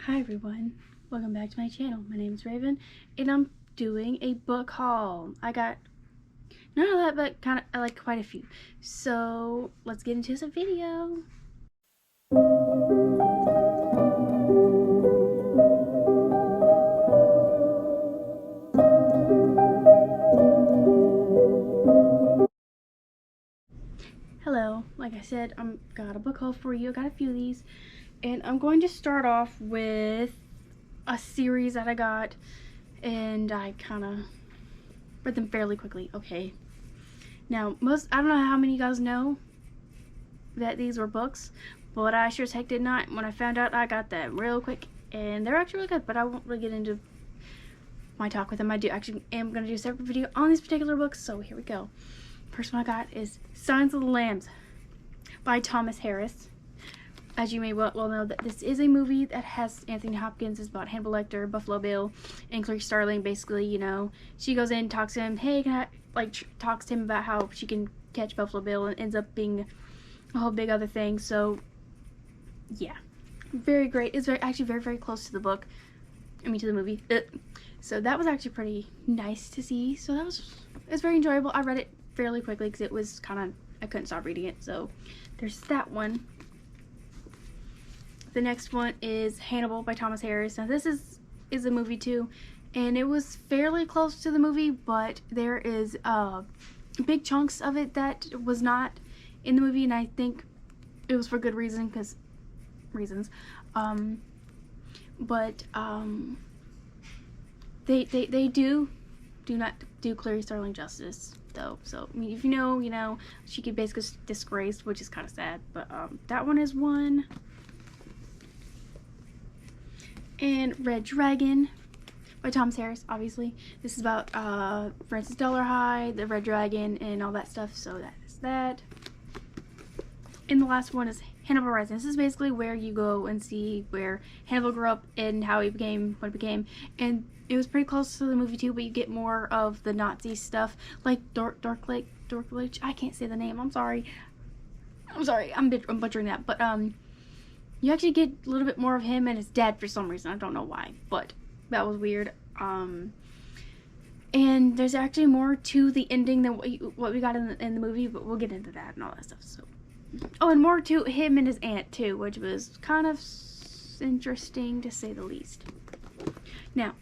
Hi everyone, welcome back to my channel. My name is Raven and I'm doing a book haul. I got not a lot, but kind of like quite a few. So let's get into the video. Hello, like I said, I'm got a book haul for you. I got a few of these, and I'm going to start off with a series that I got, and I kind of read them fairly quickly. Okay. Now, I don't know how many of you guys know that these were books, but I sure as heck did not. When I found out, I got that real quick, and they're actually really good, but I won't really get into my talk with them. I am going to do a separate video on these particular books, so here we go. First one I got is Silence of the Lambs by Thomas Harris. As you may well know, that this is a movie that has Anthony Hopkins. It's about Hannibal Lecter, Buffalo Bill, and Clarice Starling. Basically, you know, she goes in, talks to him, hey, talks to him about how she can catch Buffalo Bill, and ends up being a whole big other thing. So, yeah, very great. It's actually very close to the book. I mean, to the movie. So that was actually pretty nice to see. So it's very enjoyable. I read it fairly quickly because it was kind of, I couldn't stop reading it. So there's that one. The next one is Hannibal by Thomas Harris. Now this is a movie too, and it was fairly close to the movie, but there is big chunks of it that was not in the movie, and I think it was for good reasons. They do not do Clarice Starling justice though. So I mean, if you know, she could basically disgraced, which is kind of sad. But that one is one. And Red Dragon by Thomas Harris, obviously. This is about Francis Dollarhide, the Red Dragon, and all that stuff, so that is that. And the last one is Hannibal Rising. This is basically where you go and see where Hannibal grew up and how he became what he became. And it was pretty close to the movie too, but you get more of the Nazi stuff, like Dark Lake, I can't say the name, I'm sorry, I'm butchering that, but you actually get a little bit more of him and his dad for some reason. I don't know why, but that was weird. And there's actually more to the ending than what we got in the movie, but we'll get into that and all that stuff. So, oh, and more to him and his aunt too, which was kind of interesting to say the least. Now,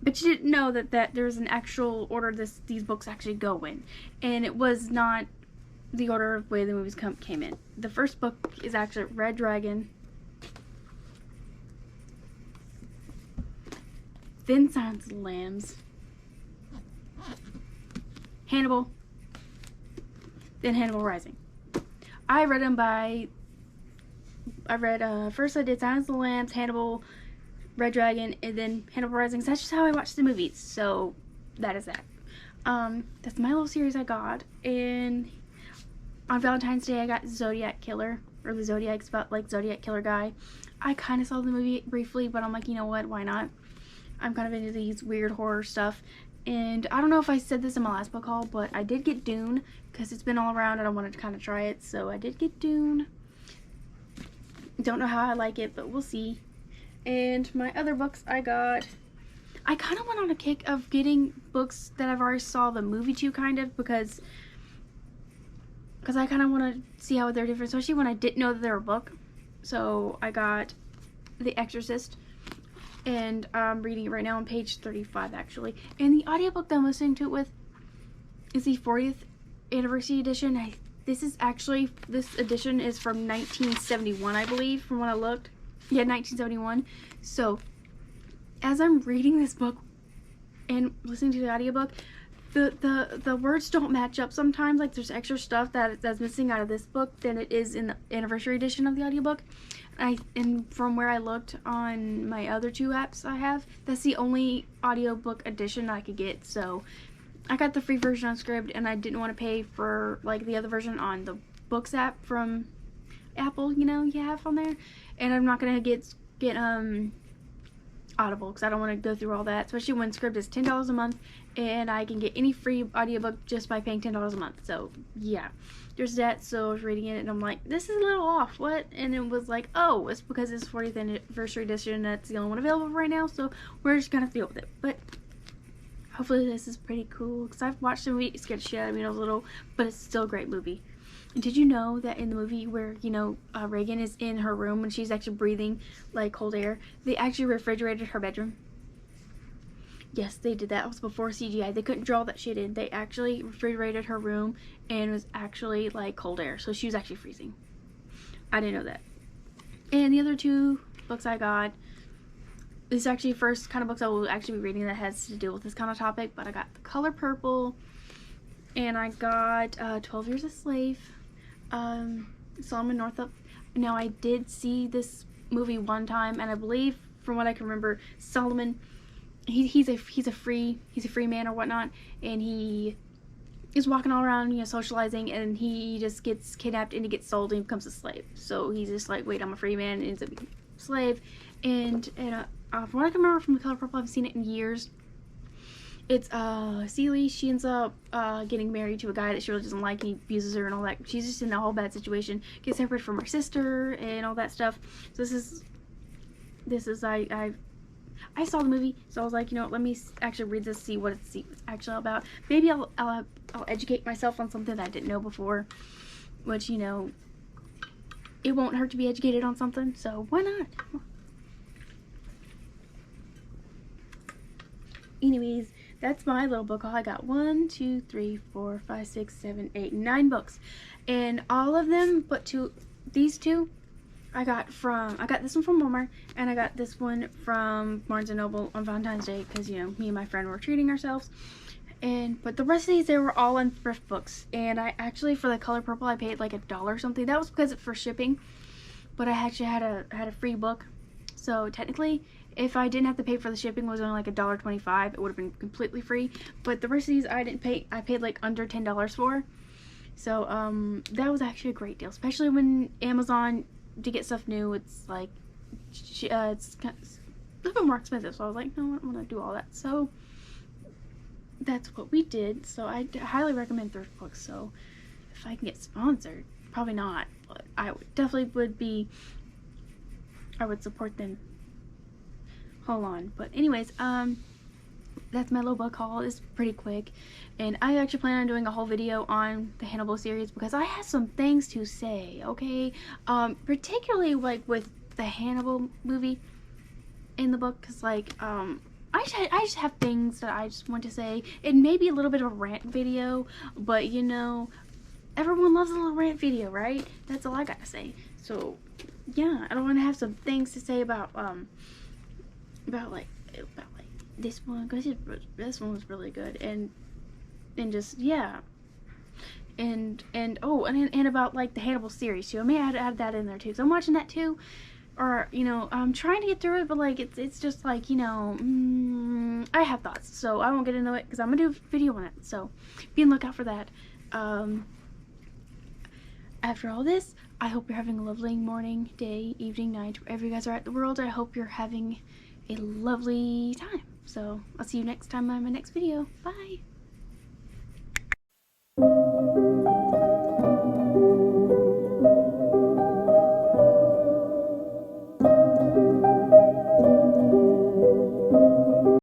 but you didn't know that there's an actual order these books actually go in, and it was not the order of way the movies came in. The first book is actually Red Dragon, then Silence of the Lambs, Hannibal, then Hannibal Rising. First I did Silence of the Lambs, Hannibal, Red Dragon, and then Hannibal Rising. So that's just how I watched the movies. So that is that. That's my little series I got. And on Valentine's Day, I got Zodiac Killer, or the Zodiac's about like Zodiac Killer guy. I kind of saw the movie briefly, but I'm like, you know what? Why not? I'm kind of into these weird horror stuff. And I don't know if I said this in my last book haul, but I did get Dune because it's been all around and I wanted to kind of try it. So I did get Dune. Don't know how I like it, but we'll see. And my other books I kind of went on a kick of getting books that I've already saw the movie to, kind of, because I kind of want to see how they're different, especially when I didn't know that they were a book. So I got The Exorcist, and I'm reading it right now on page 35 actually. And the audiobook that I'm listening to it with is the 40th anniversary edition. This edition is from 1971, I believe, from when I looked. Yeah, 1971. So as I'm reading this book and listening to the audiobook, the words don't match up sometimes. Like, there's extra stuff that's missing out of this book than it is in the anniversary edition of the audiobook. And from where I looked on my other two apps I have, that's the only audiobook edition I could get. So I got the free version on Scribd, and I didn't want to pay for like the other version on the Books app from Apple, you have on there. And I'm not gonna get Audible, because I don't want to go through all that, especially when Scribd is $10 a month and I can get any free audiobook just by paying $10 a month. So yeah, there's that. So I was reading it and I'm like, this is a little off, what? And it was like, oh, it's because it's 40th anniversary edition, that's the only one available right now, so we're just gonna deal with it. But hopefully this is pretty cool, because I've watched the movie, it scared the shit out of me when I was little, but it's still a great movie. And did you know that in the movie where, you know, Reagan is in her room when she's actually breathing like cold air, they actually refrigerated her bedroom? Yes, they did that. It was before CGI. They couldn't draw that shit in. They actually refrigerated her room and it was actually like cold air. So she was actually freezing. I didn't know that. And the other two books I got, this is actually the first kind of books I will actually be reading that has to deal with this kind of topic, but I got The Color Purple and I got 12 Years a Slave. Solomon Northup. Now I did see this movie one time, and I believe from what I can remember, Solomon, he's a free man or whatnot, and he is walking all around, you know, socializing, and he just gets kidnapped and he gets sold and he becomes a slave. So he's just like, wait, I'm a free man, and ends up becoming a slave. And from what I can remember from The Color Purple, I haven't seen it in years. It's Celie, she ends up getting married to a guy that she really doesn't like, and he abuses her and all that. She's just in a whole bad situation, gets separated from her sister and all that stuff. So this is I saw the movie, so I was like, you know what, let me actually read this, see what it's actually about. Maybe I'll educate myself on something that I didn't know before, which, you know, it won't hurt to be educated on something, so why not? Anyways, that's my little book haul. I got 1, 2, 3, 4, 5, 6, 7, 8, 9 books, and all of them but these two I got this one from Walmart, and I got this one from Barnes & Noble on Valentine's Day, because, you know, me and my friend were treating ourselves. But the rest of these, they were all in thrift books, and I actually, for The Color Purple, I paid like $1 or something. That was because it's for shipping, but I actually had a free book, so technically, if I didn't have to pay for the shipping, it was only like $1.25. It would have been completely free. But the rest of these I didn't pay. I paid like under $10 for. So that was actually a great deal, especially when Amazon, to get stuff new, it's like it's kind of a little bit more expensive. So I was like, no, I don't want to do all that. So that's what we did. So I highly recommend thrift books. So if I can get sponsored, probably not, but I definitely would be. I would support them. Hold on. But anyways, that's my little book haul. It's pretty quick, and I actually plan on doing a whole video on the Hannibal series because I have some things to say, okay? Particularly like with the Hannibal movie in the book, because like I just have things that I just want to say. It may be a little bit of a rant video, but you know, everyone loves a little rant video, right? That's all I gotta say. So yeah, I don't want to have some things to say about this one, because this one was really good, and just, yeah, and about like the Hannibal series too. I may add that in there too, because I'm watching that too, or, you know, I'm trying to get through it, but like it's just like, you know, I have thoughts, so I won't get into it because I'm gonna do a video on it, so be on the lookout for that. After all this, I hope you're having a lovely morning, day, evening, night, wherever you guys are at in the world. I hope you're having a lovely time. So I'll see you next time on my next video. Bye.